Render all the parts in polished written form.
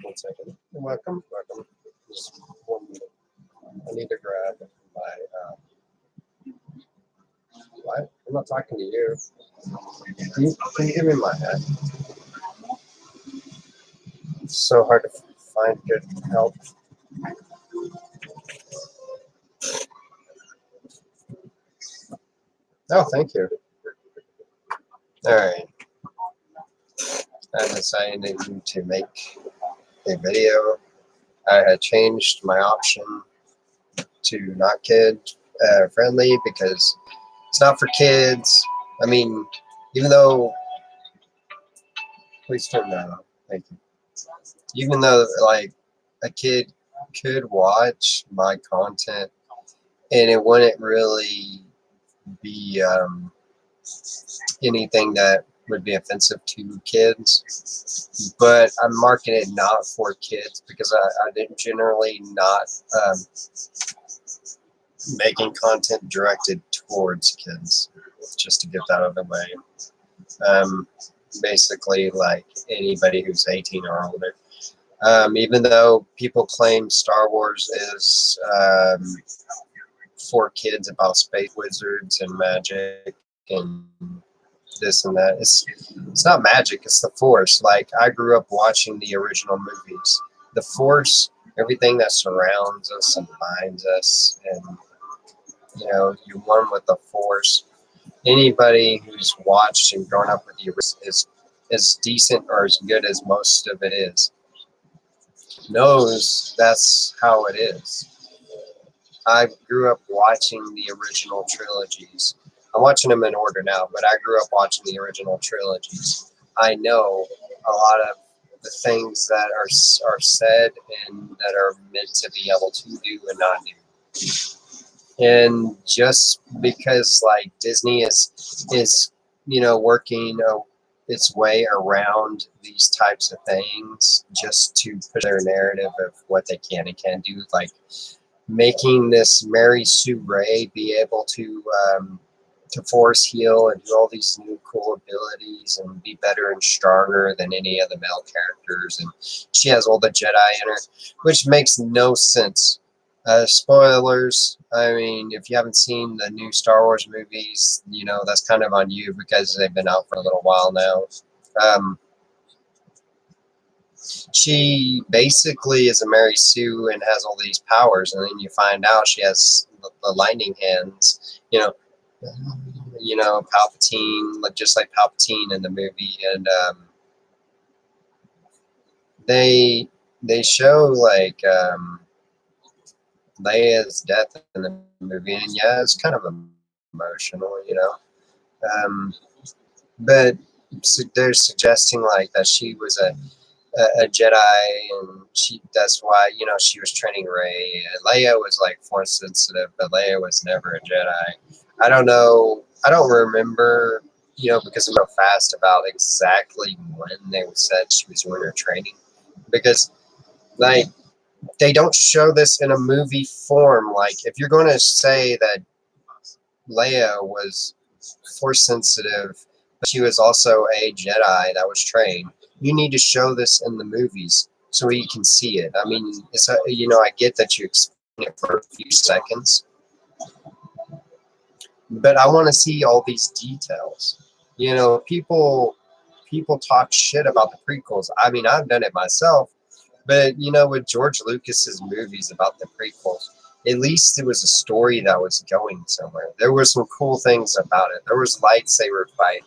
1 second. Welcome, welcome. Just 1 minute. I need to grab my. What? I'm not talking to you. Can you give me my hat? It's so hard to find good help. Oh, thank you. All right. I decided to make a video. I had changed my option to not kid friendly because it's not for kids. I mean, even though, please turn that on. Thank you. Even though like a kid could watch my content and it wouldn't really be anything that would be offensive to kids, but I'm marking it not for kids because I didn't generally not making content directed towards kids, just to get that out of the way. Basically, like anybody who's 18 or older. Even though people claim Star Wars is for kids about space wizards and magic and this and that, it's not magic, it's the Force. Like, I grew up watching the original movies. The Force, everything that surrounds us and binds us, and you're one with the Force. Anybody who's watched and grown up with the original is as decent or as good as most of it is knows that's how it is. I grew up watching the original trilogies. I'm watching them in order now, but I grew up watching the original trilogies. I know a lot of the things that are said and that are meant to be able to do and not do. And just because like Disney is working its way around these types of things just to push their narrative of what they can and can't do, like making this Mary Sue Ray be able to force heal and do all these new cool abilities and be better and stronger than any of the male characters, and she has all the Jedi in her, which makes no sense. Spoilers, I mean, if you haven't seen the new Star Wars movies, that's kind of on you because they've been out for a little while now. She basically is a Mary Sue and has all these powers, and then you find out she has the lightning hands, Palpatine, just like Palpatine in the movie, and they show like Leia's death in the movie, and yeah, it's kind of emotional, but they're suggesting like that she was a Jedi, and that's why she was training Rey. Leia was like force sensitive, but Leia was never a Jedi. I don't know. I don't remember, because I'm so fast about exactly when they said she was doing her training, because like they don't show this in a movie form. Like, if you're going to say that Leia was force sensitive, but she was also a Jedi that was trained, you need to show this in the movies so we can see it. I mean, I get that you explain it for a few seconds, but I want to see all these details. People talk shit about the prequels. I mean, I've done it myself, but with George Lucas's movies about the prequels, at least it was a story that was going somewhere. There were some cool things about it. There was lightsaber fight.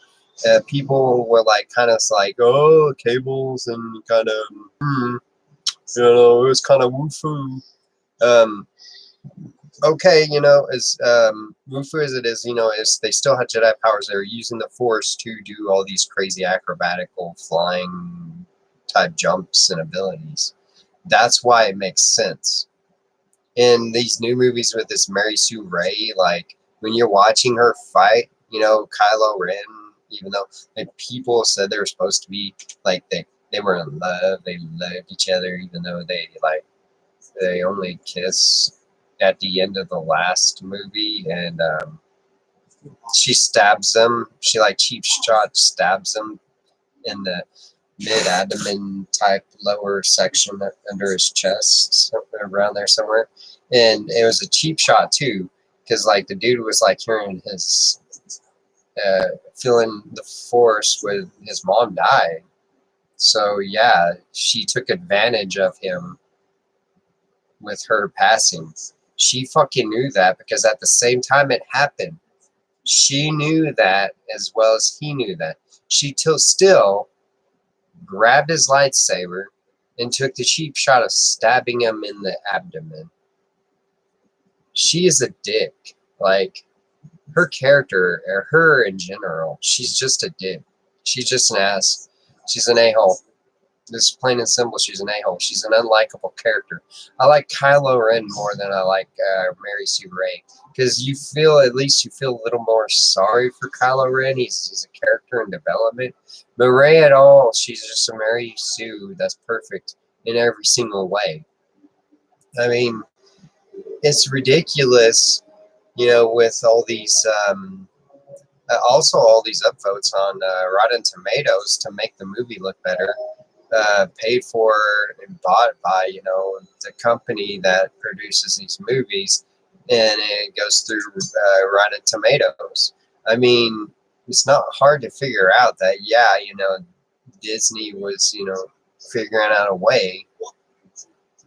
People were like, kind of like, oh, cables and kind of, it was kind of woo-foo. Okay, as woo-foo as it is, they still had Jedi powers. They were using the Force to do all these crazy acrobatical flying type jumps and abilities. That's why it makes sense. In these new movies with this Mary Sue Ray, like when you're watching her fight, Kylo Ren, even though people said they were supposed to be like they were in love, they loved each other, even though they only kiss at the end of the last movie, and she stabs him. She like cheap shot stabs him in the mid-abdomen type lower section under his chest, around there somewhere. And it was a cheap shot too, because like the dude was like hearing his feeling the force with his mom died. So yeah, she took advantage of him with her passing. She fucking knew that, because at the same time it happened, she knew that as well as he knew that. She still grabbed his lightsaber and took the cheap shot of stabbing him in the abdomen. She is a dick. Like, her character, or her in general, she's just a dick. She's just an ass. She's an a-hole. This plain and simple, she's an a-hole. She's an unlikable character. I like Kylo Ren more than I like Mary Sue Ray, because at least you feel a little more sorry for Kylo Ren. He's a character in development. But Ray at all, she's just a Mary Sue that's perfect in every single way. I mean, it's ridiculous, with all these, also all these upvotes on Rotten Tomatoes to make the movie look better. Paid for and bought by, the company that produces these movies, and it goes through Rotten Tomatoes. I mean, it's not hard to figure out that, yeah, Disney was, figuring out a way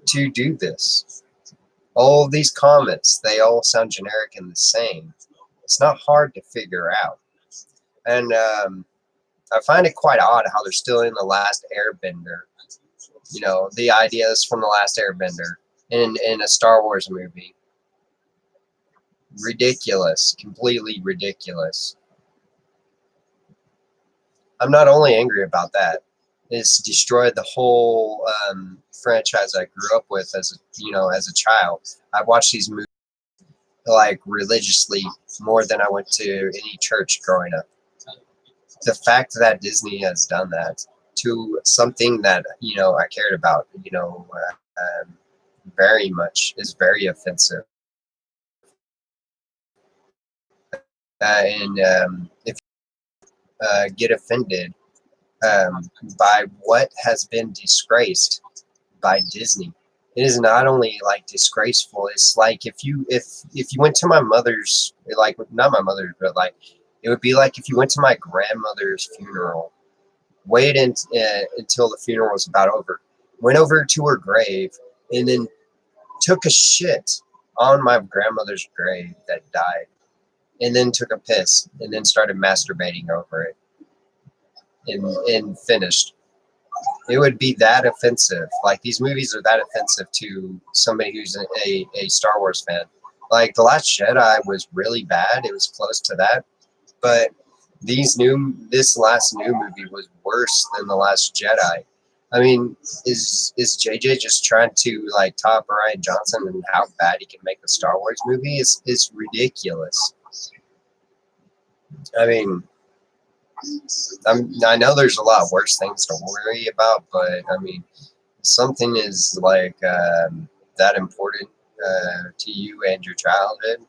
to do this. All of these comments, they all sound generic and the same. It's not hard to figure out. And I find it quite odd how they're still in The Last Airbender. The ideas from The Last Airbender in a Star Wars movie. Ridiculous. Completely ridiculous. I'm not only angry about that. It's destroyed the whole franchise I grew up with as a child. I watched these movies like religiously more than I went to any church growing up. The fact that Disney has done that to something that I cared about very much is very offensive. And if you get offended by what has been disgraced by Disney, it is not only like disgraceful. It's like if you went to my mother's, like not my mother's, but like it would be like if you went to my grandmother's funeral, waited until the funeral was about over, went over to her grave, and then took a shit on my grandmother's grave that died, and then took a piss, and then started masturbating over it, and finished. It would be that offensive. Like, these movies are that offensive to somebody who's a Star Wars fan. Like, The Last Jedi was really bad. It was close to that. But this last new movie was worse than The Last Jedi. I mean, is JJ just trying to like top Rian Johnson and how bad he can make a Star Wars movie? Is ridiculous. I mean, I know there's a lot worse things to worry about, but I mean, something is like that important to you and your childhood,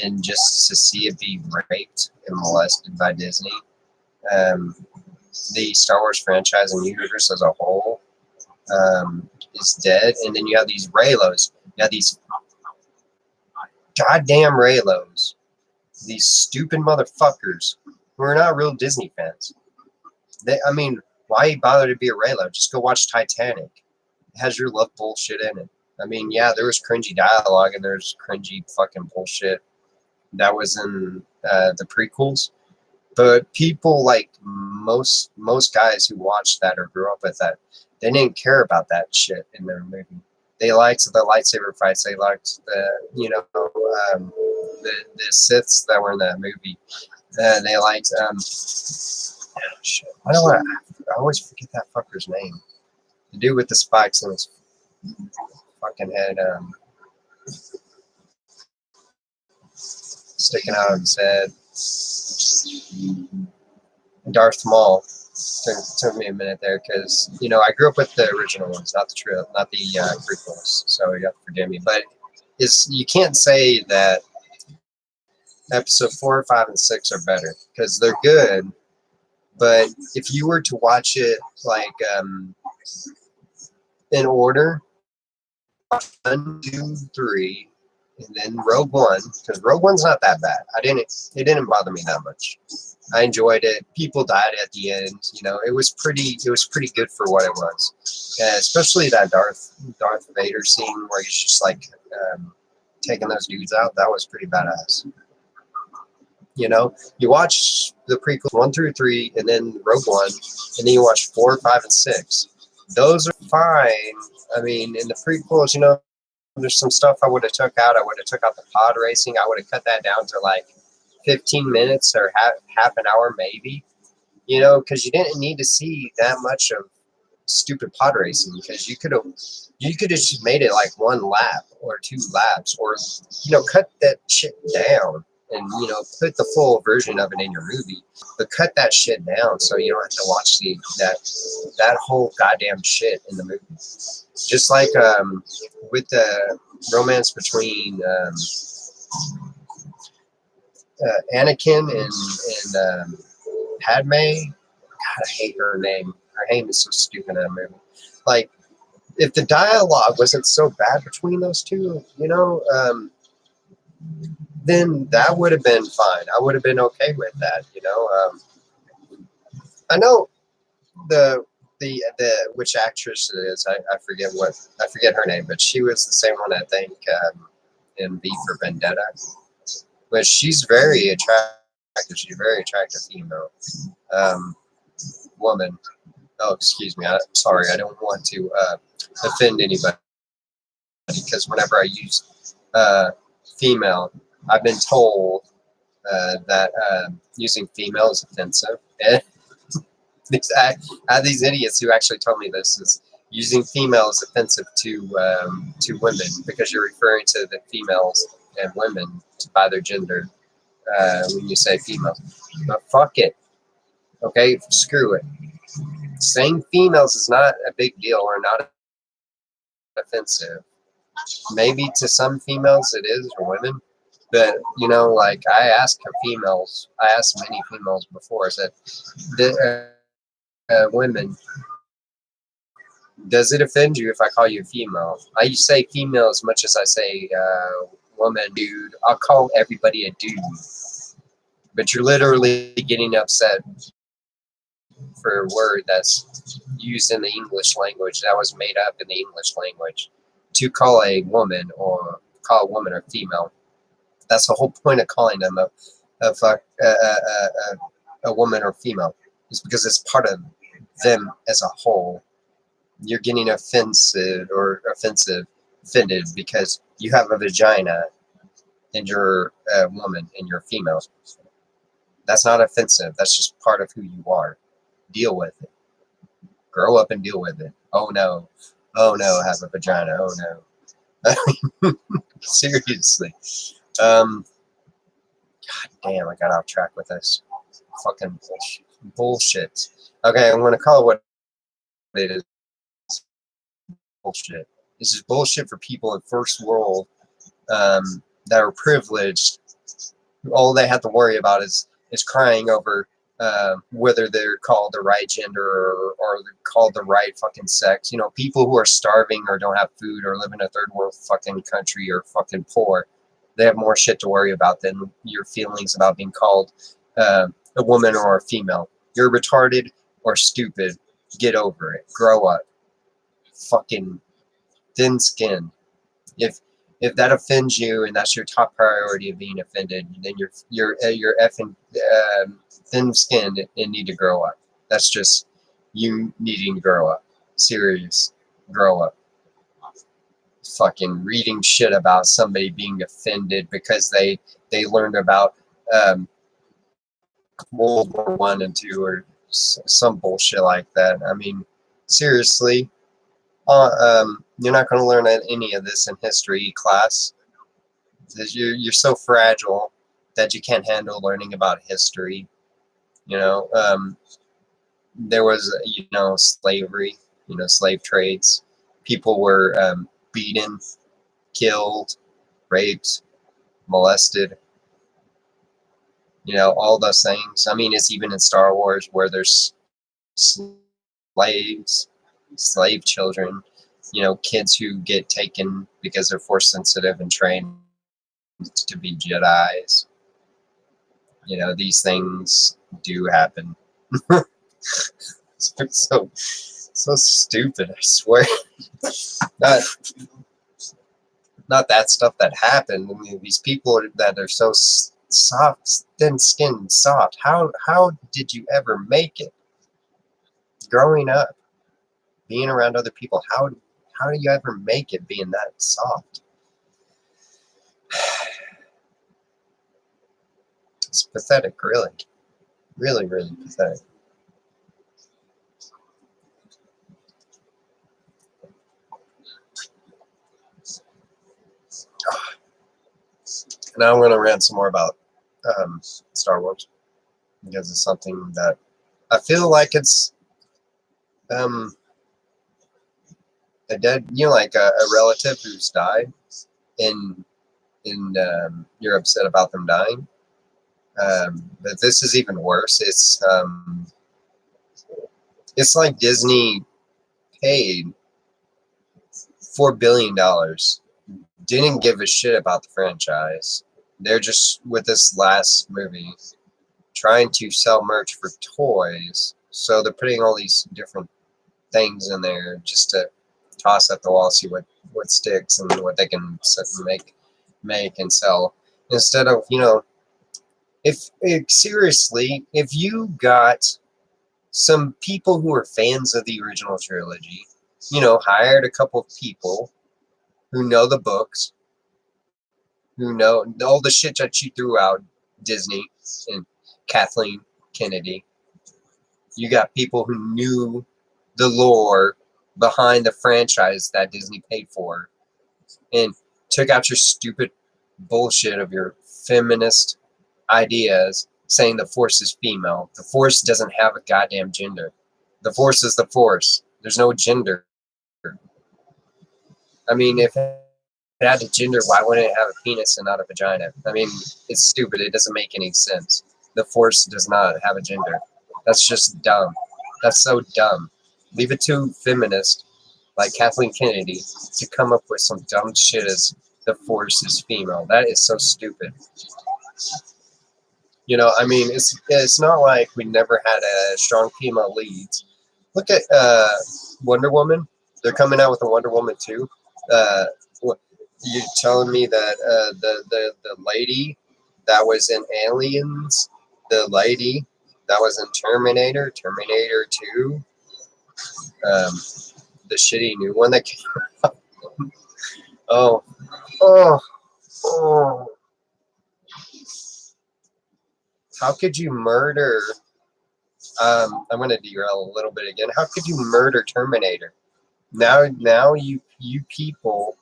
and just to see it be raped and molested by Disney, the Star Wars franchise and universe as a whole is dead. And then you have these Reylos, you have these goddamn Reylos, these stupid motherfuckers who are not real Disney fans. I mean, why bother to be a Reylo? Just go watch Titanic. It has your love bullshit in it. I mean, yeah, there was cringy dialogue and there's cringy fucking bullshit that was in the prequels. But people, like most guys who watched that or grew up with that, they didn't care about that shit in their movie. They liked the lightsaber fights. They liked the Siths that were in that movie. They liked shit. I always forget that fucker's name. The dude with the spikes in his fucking head, sticking out of his head. Darth Maul. Took me a minute there because I grew up with the original ones, not the prequels. So you have to forgive me. But you can't say that episode 4, 5, and 6 are better, because they're good, But if you were to watch it like in order, 1, 2, 3, and then Rogue One, because Rogue One's not that bad. It didn't bother me that much. I enjoyed it. People died at the end. You know, it was pretty good for what it was. Especially that Darth Vader scene where he's just like taking those dudes out. That was pretty badass. You know, you watch the prequels 1 through 3, and then Rogue One, and then you watch 4, 5, and 6. Those are fine. I mean, in the prequels, you know, there's some stuff I would have took out. I would have took out the pod racing. I would have cut that down to like 15 minutes or half an hour maybe. You know, because you didn't need to see that much of stupid pod racing, because you could have just made it like 1 lap or 2 laps, or you know, cut that shit down and you know, put the full version of it in your movie, but cut that shit down so you don't have to watch that whole goddamn shit in the movie. Just like with the romance between Anakin and Padme. God, I hate her name. Her name is so stupid in that movie. Like, if the dialogue wasn't so bad between those two, you know, then that would have been fine. I would have been okay with that. You know, I know the which actress it is. I forget her name, but she was the same one I think in V for Vendetta. But she's very attractive. She's a very attractive female woman. Oh, excuse me. Sorry, I don't want to offend anybody, because whenever I use female, I've been told that using female is offensive. And I have these idiots who actually told me this is using female is offensive to women, because you're referring to the females and women by their gender when you say female. But fuck it. Okay, screw it. Saying females is not a big deal or not offensive. Maybe to some females it is, or women, but you know, like I asked many females before. I said, women, does it offend you if I call you female? I say female as much as I say woman, dude. I'll call everybody a dude, but you're literally getting upset for a word that's used in the English language, that was made up in the English language, to call a woman or female. That's the whole point of calling them a woman or female, is because it's part of them as a whole. You're getting offended because you have a vagina and you're a woman and you're female. That's not offensive. That's just part of who you are. Deal with it. Grow up and deal with it. Oh no, I have a vagina. Oh no. Seriously. God damn, I got off track with this. Fucking bullshit. Okay, I'm gonna call it what it is. Bullshit. This is bullshit for people in first world that are privileged. All they have to worry about is crying over whether they're called the right gender or they're called the right fucking sex. You know, people who are starving or don't have food or live in a third world fucking country or fucking poor, they have more shit to worry about than your feelings about being called a woman or a female. You're retarded or stupid. Get over it. Grow up. Fucking thin skinned. If that offends you and that's your top priority of being offended, then you're effing thin skinned and need to grow up. That's just you needing to grow up. Serious. Grow up. Fucking reading shit about somebody being offended because they learned about World War I and II or some bullshit like that. I mean, seriously. You're not going to learn any of this in history class. You're so fragile that you can't handle learning about history. You know, there was, you know, slavery, you know, slave trades. People were beaten, killed, raped, molested. all those things. I mean, it's even in Star Wars where there's slaves, slave children, kids who get taken because they're force sensitive and trained to be Jedis. These things do happen. so stupid, I swear. not not that stuff that happened. I mean, these people that are so soft, thin skinned, soft. How did you ever make it growing up, being around other people? How do you ever make it being that soft? It's pathetic, really, really, really pathetic. Now I'm going to rant some more about Star Wars because it's something that I feel like it's a dead, like a relative who's died, and you're upset about them dying. But this is even worse. It's like Disney paid $4 billion, didn't give a shit about the franchise. They're just, with this last movie, trying to sell merch for toys. So they're putting all these different things in there just to toss at the wall, see what sticks and what they can make and sell. Instead of, if seriously, if you got some people who are fans of the original trilogy, hired a couple of people who know the books, who know all the shit that you threw out, Disney and Kathleen Kennedy. You got people who knew the lore behind the franchise that Disney paid for, and took out your stupid bullshit of your feminist ideas saying the Force is female. The Force doesn't have a goddamn gender. The Force is the Force. There's no gender. I mean, if it had a gender, why wouldn't it have a penis and not a vagina? I mean, it's stupid. It doesn't make any sense. The Force does not have a gender. That's just dumb. That's so dumb. Leave it to feminists like Kathleen Kennedy to come up with some dumb shit as the Force is female. That is so stupid. I mean, it's not like we never had a strong female leads. Look at Wonder Woman. They're coming out with a Wonder Woman 2. You're telling me that the lady that was in Aliens, the lady that was in Terminator 2, the shitty new one that came out. Oh, oh, oh. How could you murder? I'm going to derail a little bit again. How could you murder Terminator? Now you people,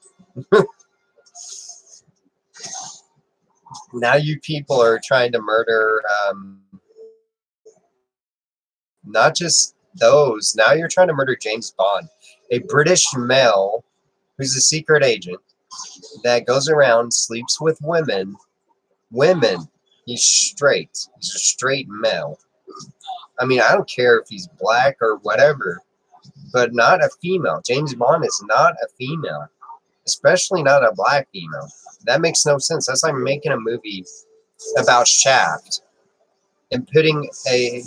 now you people are trying to murder not just those. Now you're trying to murder James Bond, a British male who's a secret agent that goes around, sleeps with women. He's straight. He's a straight male. I mean, I don't care if he's black or whatever, but not a female. James Bond is not a female, especially not a black female. That makes no sense. That's like making a movie about Shaft and putting a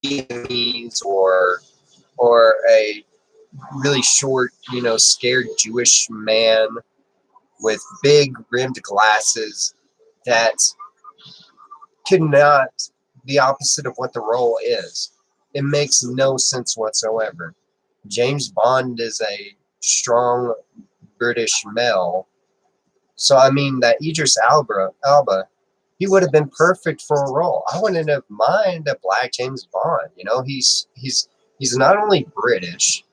Vietnamese or a really short, scared Jewish man with big rimmed glasses that could not the opposite of what the role is. It makes no sense whatsoever. James Bond is a strong British male. So I mean that Idris Elba, he would have been perfect for a role. I wouldn't have mind a black James Bond. He's not only British,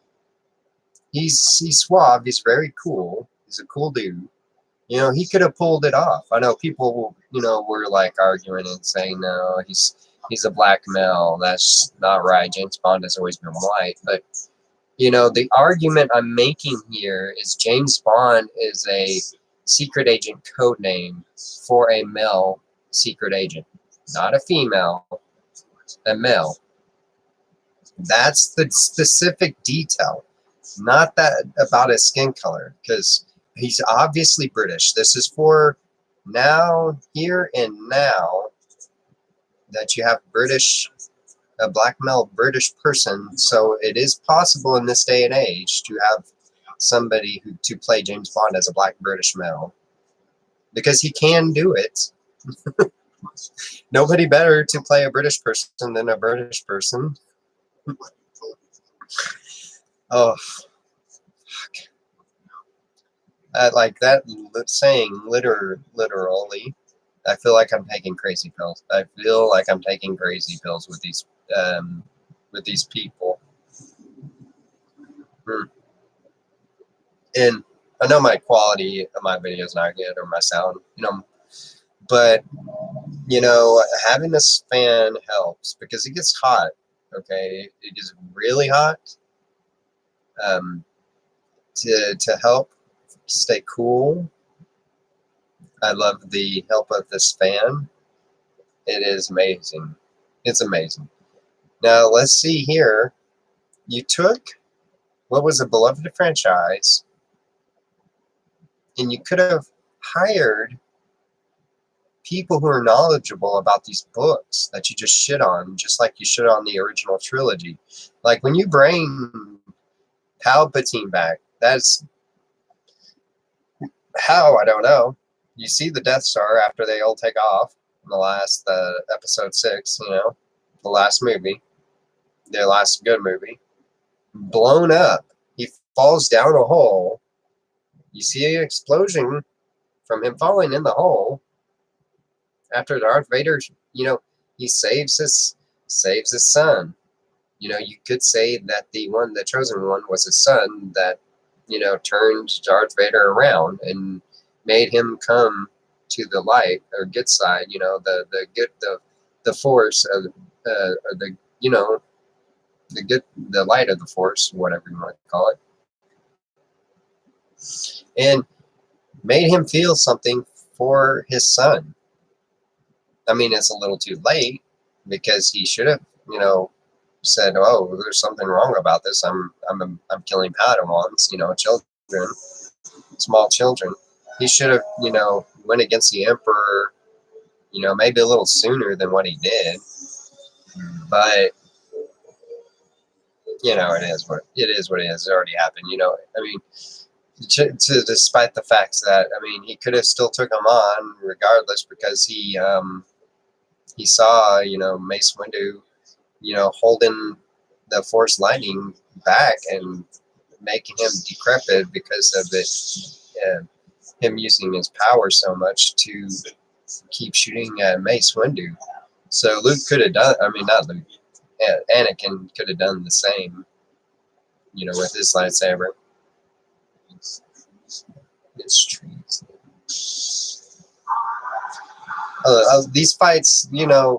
he's suave, he's very cool. He's a cool dude. He could have pulled it off. I know people, were like arguing and saying, no, he's a black male. That's not right. James Bond has always been white. But, the argument I'm making here is James Bond is a secret agent code name for a male secret agent, not a female, a male. That's the specific detail, not that about his skin color, because he's obviously British. This is for now, here and now, that you have a black male British person. So it is possible in this day and age to have somebody to play James Bond as a black British male, because he can do it. Nobody better to play a British person than a British person. Oh, like that saying, literally. I feel like I'm taking crazy pills. I feel like I'm taking crazy pills with these people. And I know my quality of my video is not good, or my sound, but having this fan helps, because it gets hot. Okay, it gets really hot. To help stay cool, I love the help of this fan. It is amazing. It's amazing. Now let's see here. You took what was a beloved franchise, and you could have hired people who are knowledgeable about these books that you just shit on, just like you shit on the original trilogy. Like when you bring Palpatine back, that's how, I don't know. You see the Death Star after they all take off in the last episode 6, the last movie, their last good movie, blown up. He falls down a hole. You see an explosion from him falling in the hole. After Darth Vader, he saves his son. You could say that the chosen one was his son that, turned Darth Vader around and made him come to the light or good side. The force of the light of the force, whatever you want to call it, and made him feel something for his son. I mean, it's a little too late, because he should have, said, "Oh, there's something wrong about this. I'm killing Padawans, children, small children." He should have, went against the Emperor, maybe a little sooner than what he did. But it is what it is. It already happened. I mean, despite the facts that, he could have still took him on regardless, because he saw, Mace Windu, holding the Force lightning back and making him decrepit because of it, him using his power so much to keep shooting at Mace Windu. So Luke could have done, not Luke, Anakin could have done the same, with his lightsaber. It's trees. These fights,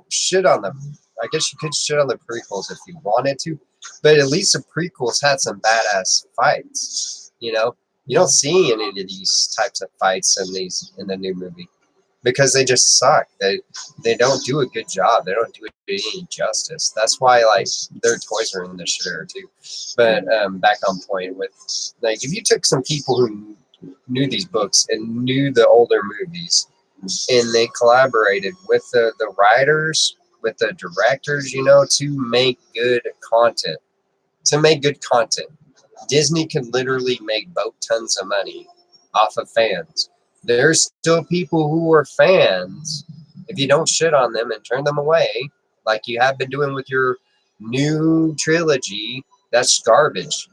shit on them. I guess you could shit on the prequels if you wanted to, but at least the prequels had some badass fights. You don't see any of these types of fights in the new movie, because they just suck. They don't do a good job. They don't do it any justice. That's why, like, their toys are in the shitter too. But back on point with, like, if you took some people who knew these books and knew the older movies, and they collaborated with the writers, with the directors, to make good content. Disney can literally make boat tons of money off of fans. There's still people who are fans. If you don't shit on them and turn them away, like you have been doing with your new trilogy, that's garbage.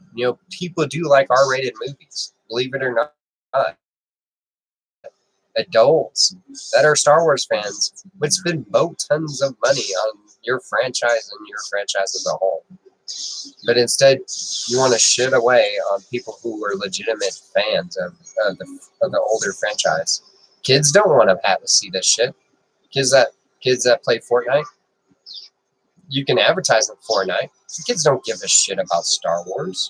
People do like R-rated movies, believe it or not. Adults that are Star Wars fans would spend boat tons of money on your franchise and your franchise as a whole. But instead, you want to shit away on people who are legitimate fans of the older franchise. Kids don't want to have to see this shit. Kids that play Fortnite, you can advertise on Fortnite. Kids don't give a shit about Star Wars.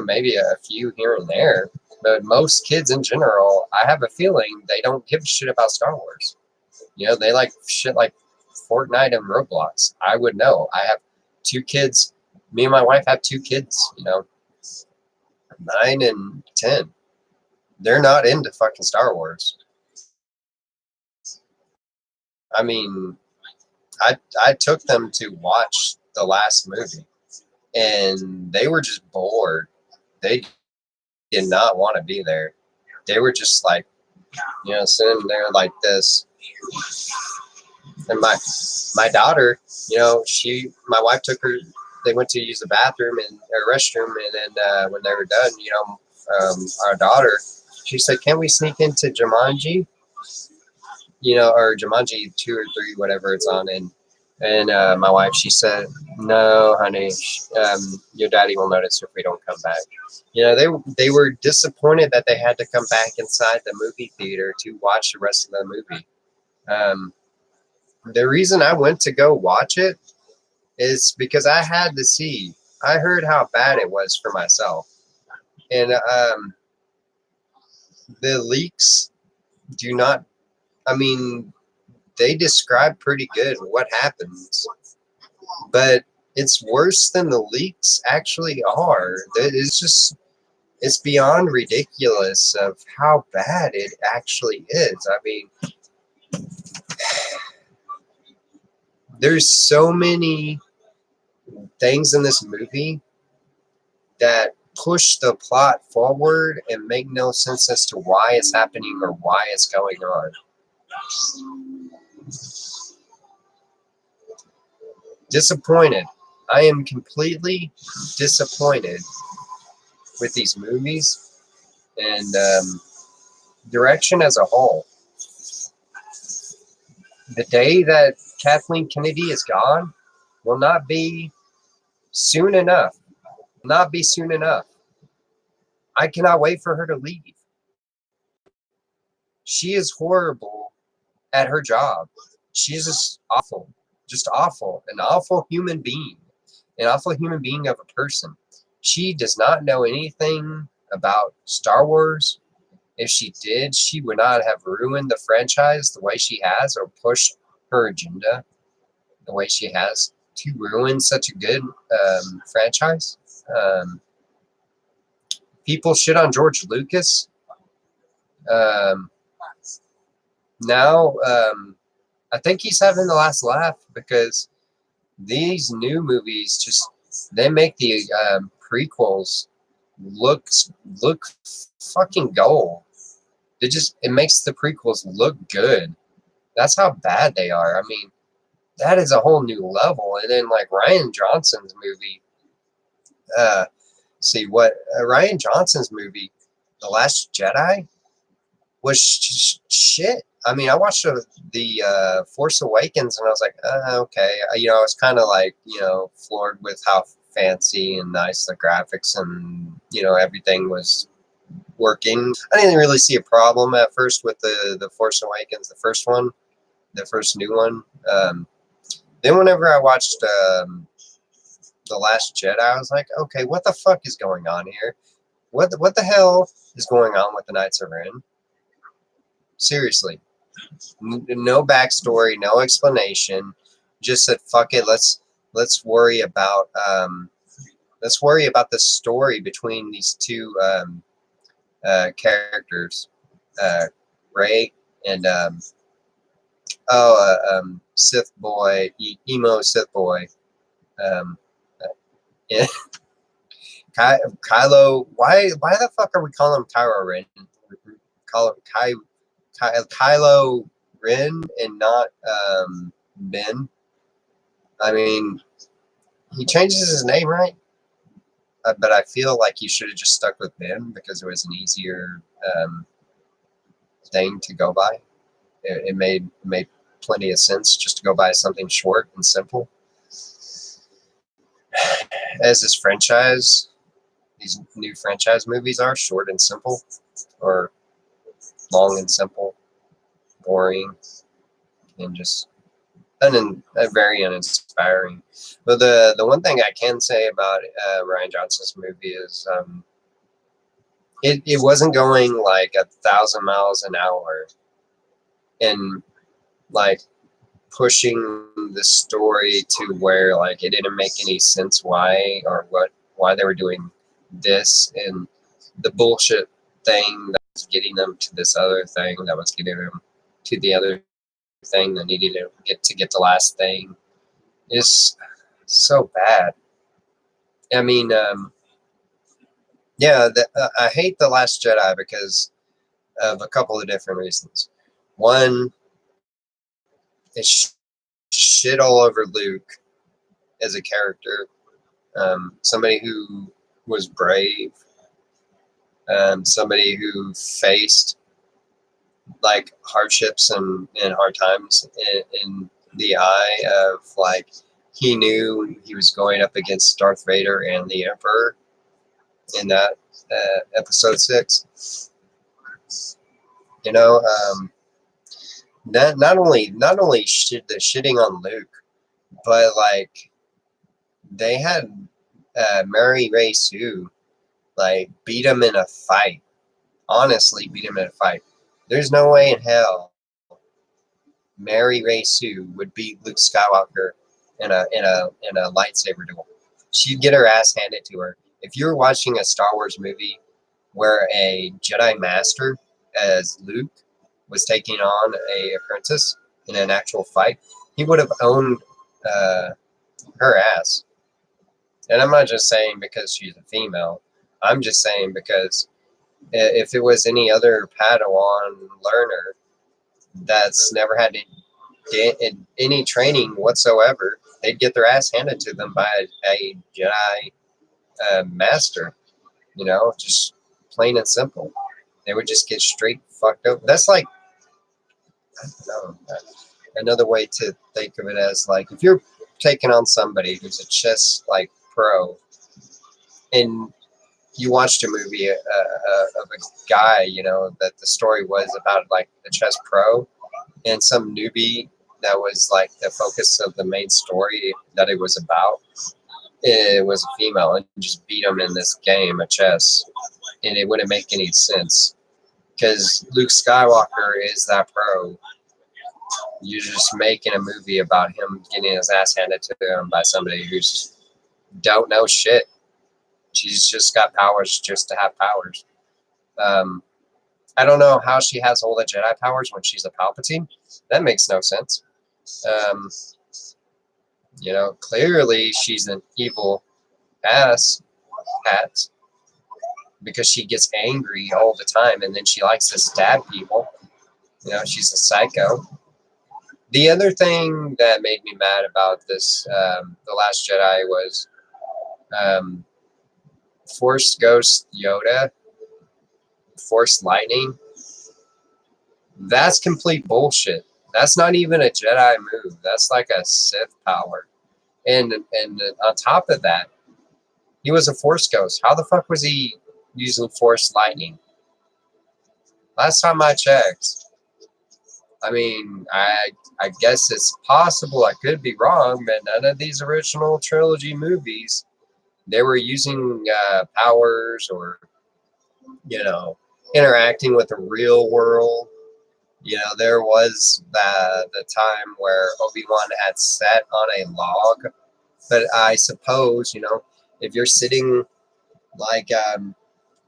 Maybe a few here and there. But most kids in general, I have a feeling they don't give a shit about Star Wars. They like shit like Fortnite and Roblox. I would know. I have 2 kids. Me and my wife have 2 kids, 9 and 10. They're not into fucking Star Wars. I mean, I took them to watch the last movie, and they were just bored. They did not want to be there. They were just like, sitting there like this. And my daughter, my wife took her. They went to use the bathroom and or restroom, and then when they were done, our daughter, she said, "Can we sneak into Jumanji?" Or Jumanji 2 or 3, whatever it's on, and my wife, she said, "No, honey, your daddy will notice if we don't come back." They were disappointed that they had to come back inside the movie theater to watch the rest of the movie. The reason I went to go watch it is because I had to see. I heard how bad it was for myself, and the leaks do not. I mean, they describe pretty good what happens, but it's worse than the leaks actually are. It's beyond ridiculous of how bad it actually is. I mean, there's so many things in this movie that push the plot forward and make no sense as to why it's happening or why it's going on. Disappointed. I am completely disappointed with these movies and direction as a whole. The day that Kathleen Kennedy is gone will not be soon enough. Not be soon enough. I cannot wait for her to leave. She is horrible at her job. She's just awful, an awful human being of a person. She does not know anything about Star Wars. If she did, she would not have ruined the franchise the way she has or pushed her agenda the way she has to ruin such a good franchise. People shit on George Lucas. Now, I think he's having the last laugh because these new movies they make the prequels look fucking gold. It makes the prequels look good. That's how bad they are. I mean, that is a whole new level. And then like Rian Johnson's movie, Rian Johnson's movie, The Last Jedi, was shit. I mean, I watched the Force Awakens and I was like, okay. I was kind of like, floored with how fancy and nice the graphics and, everything was working. I didn't really see a problem at first with the Force Awakens, the first one, the first new one. Then whenever I watched The Last Jedi, I was like, okay, what the fuck is going on here? What the hell is going on with the Knights of Ren? Seriously. No backstory, no explanation. Just said, fuck it, let's worry about the story between these two characters, Rey and Sith boy, emo Sith boy. Yeah. Kylo. Why the fuck are we calling him Kylo Ren? Call him Kylo Ren and not Ben. I mean, he changes his name, right? But I feel like he should have just stuck with Ben because it was an easier thing to go by. It made plenty of sense just to go by something short and simple. As this franchise, these new franchise movies are short and simple, or long and simple, boring, and just very uninspiring. But the one thing I can say about Rian Johnson's movie is it wasn't going like 1,000 miles an hour, and like pushing the story to where like it didn't make any sense why they were doing this, and the bullshit thing that was getting them to this other thing that was getting them to the other thing that needed to get the last thing is so bad. I mean, yeah, I hate The Last Jedi because of a couple of different reasons. One, it's shit all over Luke as a character, somebody who was brave, somebody who faced like hardships and hard times in the eye of like he knew he was going up against Darth Vader and the Emperor in that episode 6. You know, that not only shitting on Luke, but like they had Mary Ray Sue like beat him in a fight. Honestly, beat him in a fight. There's no way in hell Mary Ray Sue would beat Luke Skywalker in a lightsaber duel. She'd get her ass handed to her. If you're watching a Star Wars movie where a Jedi Master as Luke was taking on a apprentice in an actual fight, he would have owned her ass. And I'm not just saying because she's a female. I'm just saying because if it was any other Padawan learner that's never had any training whatsoever, they'd get their ass handed to them by a Jedi master. You know, just plain and simple. They would just get straight fucked up. That's like, I don't know, another way to think of it as like if you're taking on somebody who's a chess like pro, and you watched a movie of a guy, you know, that the story was about like a chess pro and some newbie that was like the focus of the main story that it was about. It was a female and just beat him in this game of chess, and it wouldn't make any sense because Luke Skywalker is that pro. You're just making a movie about him getting his ass handed to him by somebody who's don't know shit. She's just got powers just to have powers. I don't know how she has all the Jedi powers when she's a Palpatine. That makes no sense. Um, you know, clearly she's an evil ass hat because she gets angry all the time and then she likes to stab people. You know, she's a psycho. The other thing that made me mad about this, The Last Jedi, was Force Ghost Yoda, Force Lightning. That's complete bullshit. That's not even a Jedi move. That's like a Sith power. And on top of that, he was a Force Ghost. How the fuck was he using Force Lightning? Last time I checked, I mean, I guess it's possible. I could be wrong, but none of these original trilogy movies, they were using powers or, you know, interacting with the real world. You know, there was the time where Obi-Wan had sat on a log, but I suppose, you know, if you're sitting like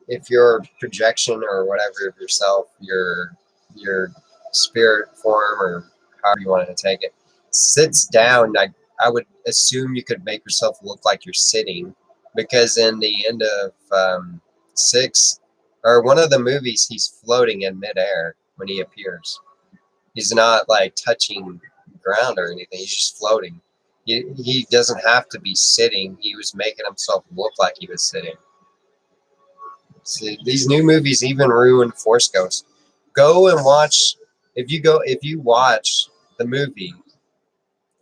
if your projection or whatever of yourself, your spirit form or however you wanted to take it, sits down, I would assume you could make yourself look like you're sitting, because in the end of 6 or one of the movies, he's floating in midair when he appears. He's not like touching ground or anything. He's just floating. He doesn't have to be sitting. He was making himself look like he was sitting. See, these new movies even ruin Force Ghost. Go and watch. If you watch the movie,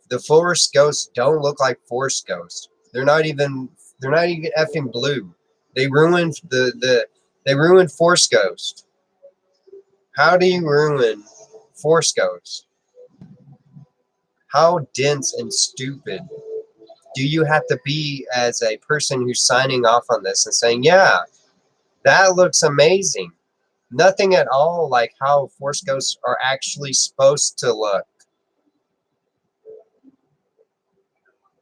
the Force Ghosts don't look like Force Ghosts. They're not even effing blue. They ruined they ruined Force Ghost. How do you ruin Force Ghost? How dense and stupid do you have to be as a person who's signing off on this and saying, yeah, that looks amazing? Nothing at all like how Force Ghosts are actually supposed to look.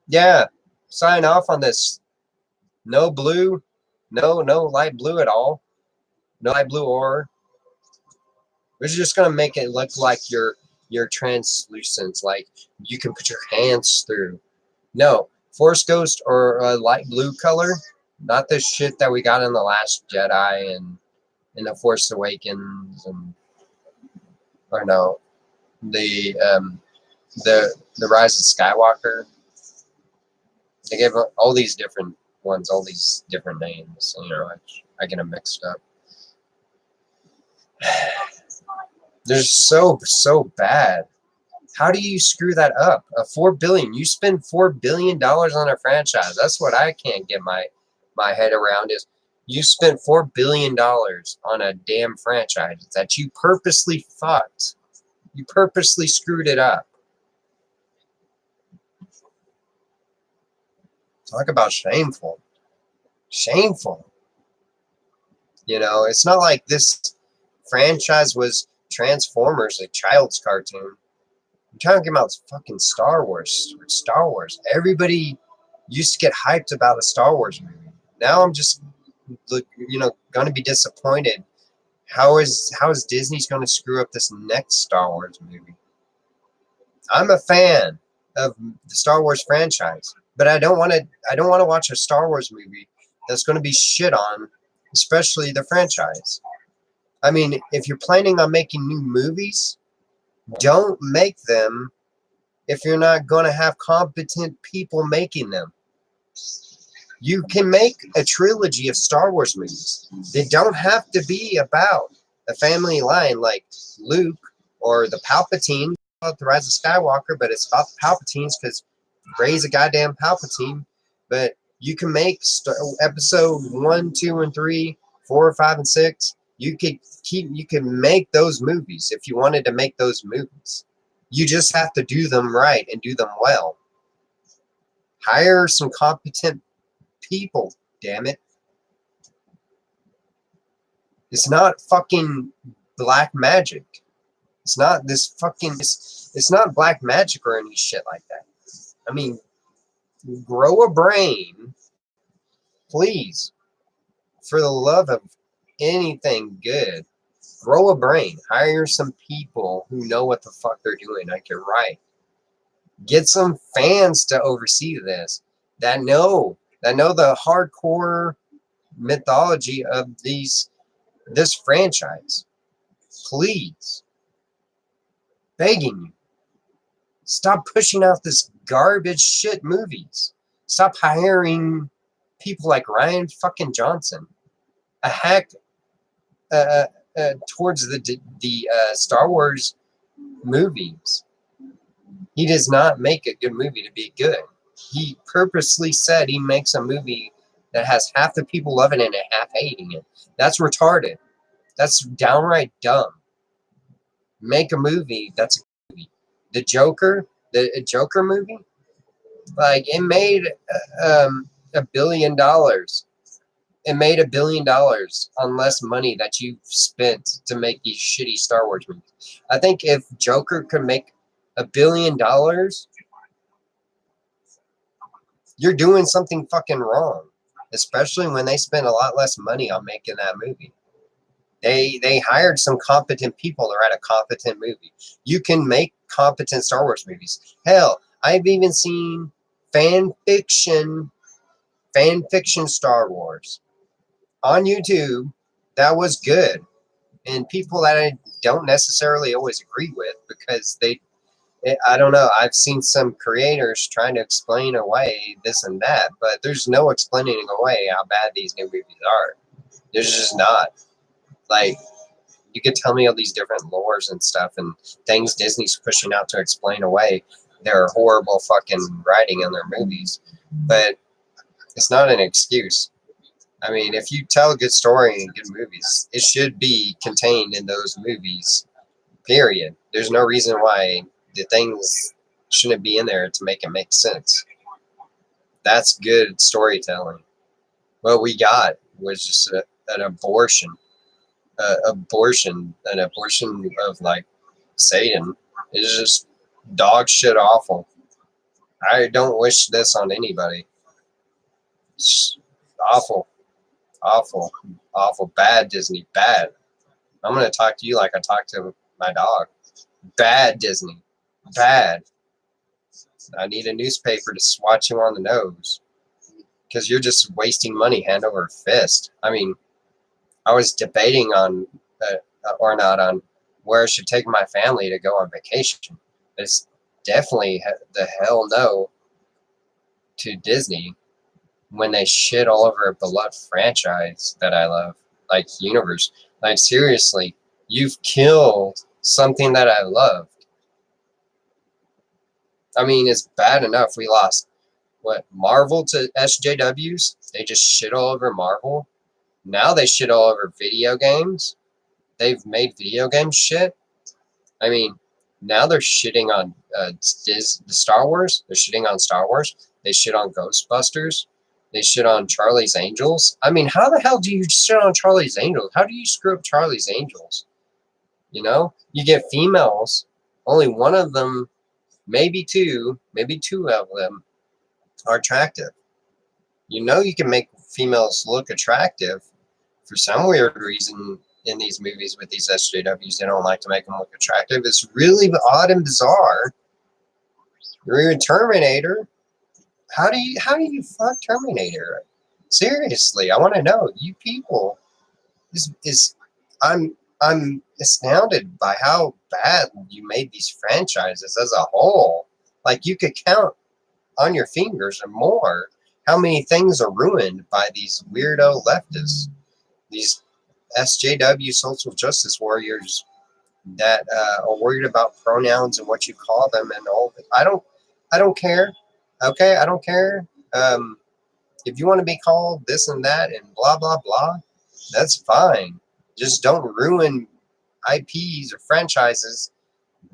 Yeah, sign off on this. No blue, no light blue at all. No light blue or we're just gonna make it look like you're translucent, like you can put your hands through. No, Force Ghost or a light blue color, not the shit that we got in the Last Jedi and in the Force Awakens and or no, the the Rise of Skywalker. They gave all these different ones, all these different names. You know, I get them mixed up. They're so bad. How do you screw that up? A $4 billion. You spend $4 billion on a franchise. That's what I can't get my head around. Is you spent $4 billion on a damn franchise that you purposely fucked. You purposely screwed it up. Talk about shameful. Shameful. You know, it's not like this franchise was Transformers, a child's cartoon. I'm talking about fucking Star Wars. Star Wars. Everybody used to get hyped about a Star Wars movie. Now I'm just, going to be disappointed. How is Disney's going to screw up this next Star Wars movie? I'm a fan of the Star Wars franchise, but I don't want to. I don't want to watch a Star Wars movie that's going to be shit on, especially the franchise. I mean, if you're planning on making new movies, don't make them if you're not going to have competent people making them. You can make a trilogy of Star Wars movies. They don't have to be about a family line like Luke or the Palpatine, about the Rise of Skywalker, but it's about the Palpatines because Rey's a goddamn Palpatine. But you can make episode 1, 2, and 3, 4, 5, and 6. You can make those movies if you wanted to make those movies. You just have to do them right and do them well. Hire some competent people, damn it. It's not fucking black magic. It's not this fucking it's not black magic or any shit like that. I mean, grow a brain, please. For the love of anything good, grow a brain. Hire some people who know what the fuck they're doing. Like you're right. Get some fans to oversee this that know the hardcore mythology of this franchise. Please, begging you, stop pushing out this garbage shit movies. Stop hiring people like Ryan fucking Johnson, a hack towards the Star Wars movies. He does not make a good movie to be good. He purposely said he makes a movie that has half the people loving it and half hating it. That's retarded. That's downright dumb. Make a movie that's a movie. The Joker movie, like it made $1 billion. It made $1 billion on less money that you spent to make these shitty Star Wars movies. I think if Joker could make $1 billion, you're doing something fucking wrong. Especially when they spent a lot less money on making that movie. They hired some competent people to write a competent movie. You can make competent Star Wars movies. Hell, I've even seen fan fiction Star Wars on YouTube that was good. And people that I don't necessarily always agree with because I don't know. I've seen some creators trying to explain away this and that, but there's no explaining away how bad these new movies are. There's just not. Like, you could tell me all these different lores and stuff and things Disney's pushing out to explain away their horrible fucking writing in their movies, but it's not an excuse. I mean, if you tell a good story in good movies, it should be contained in those movies, period. There's no reason why the things shouldn't be in there to make it make sense. That's good storytelling. What we got was just an abortion. An abortion of like Satan. It's just dog shit awful. I don't wish this on anybody. It's awful, awful, awful. Bad Disney, bad. I'm gonna talk to you like I talk to my dog. Bad Disney, bad. I need a newspaper to swat you on the nose because you're just wasting money hand over fist. I mean, I was debating on or not on where I should take my family to go on vacation. It's definitely the hell no to Disney when they shit all over a beloved franchise that I love, like Universe. Like, seriously, you've killed something that I loved. I mean, it's bad enough we lost what Marvel to SJWs. They just shit all over Marvel. Now they shit all over video games. They've made video games shit. I mean, now they're shitting on the Star Wars. They're shitting on Star Wars. They shit on Ghostbusters. They shit on Charlie's Angels. I mean, how the hell do you shit on Charlie's Angels? How do you screw up Charlie's Angels? You know, you get females. Only one of them, maybe two of them are attractive. You know, you can make females look attractive for some weird reason. In these movies with these SJWs, they don't like to make them look attractive. It's really odd and bizarre. You're even Terminator. How do you fuck Terminator? Seriously, I want to know. You people is I'm astounded by how bad you made these franchises as a whole. Like, you could count on your fingers or more how many things are ruined by these weirdo leftists. These SJW social justice warriors that are worried about pronouns and what you call them and all. I don't care. Okay, I don't care. If you want to be called this and that and blah blah blah, that's fine. Just don't ruin IPs or franchises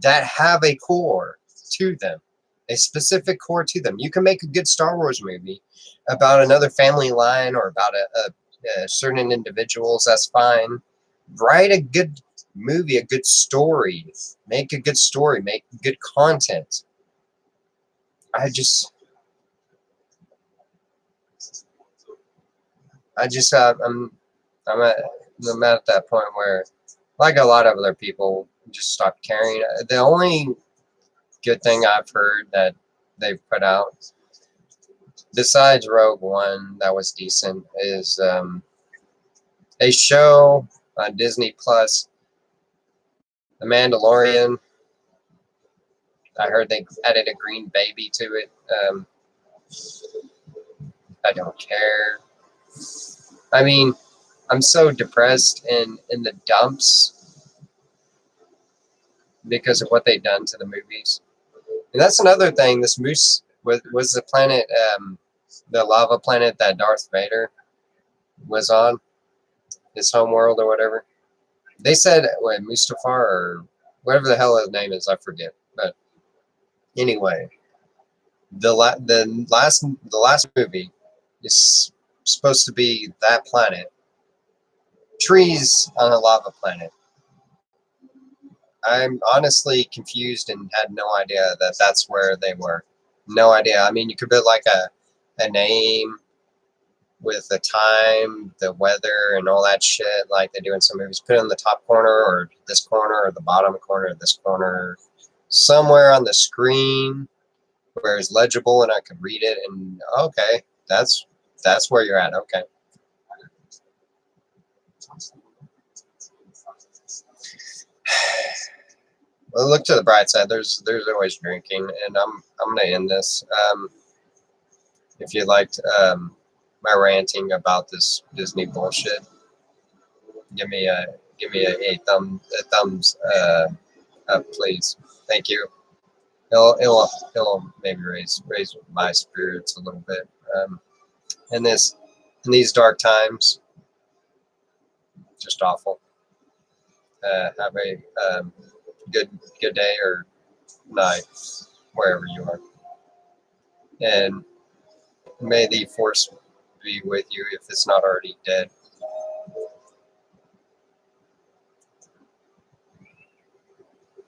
that have a core to them, a specific core to them. You can make a good Star Wars movie about another family line or about certain individuals. That's fine. Write a good movie, a good story. Make a good story. Make good content. I just I'm at that point where, like a lot of other people, just stop caring. The only good thing I've heard that they've put out, besides Rogue One, that was decent, is a show on Disney Plus, The Mandalorian. I heard they added a green baby to it. I don't care. I mean, I'm so depressed and in the dumps because of what they've done to the movies. And that's another thing. This moose was the planet, the lava planet that Darth Vader was on, his home world or whatever. They said, wait, Mustafar or whatever the hell his name is, I forget. But anyway, the last movie is supposed to be that planet. Trees on a lava planet. I'm honestly confused and had no idea that that's where they were. No idea. I mean, you could put like a name with the time, the weather, and all that shit like they do in some movies. Put it in the top corner or this corner or the bottom corner or this corner. Somewhere on the screen where it's legible and I could read it and okay, that's where you're at. Okay. Well, look to the bright side. There's always drinking, and I'm gonna end this. If you liked my ranting about this Disney bullshit, give me a thumbs up, please. Thank you. It'll maybe raise my spirits a little bit. In these dark times, just awful. Have a good day or night wherever you are, and may the force be with you if it's not already dead.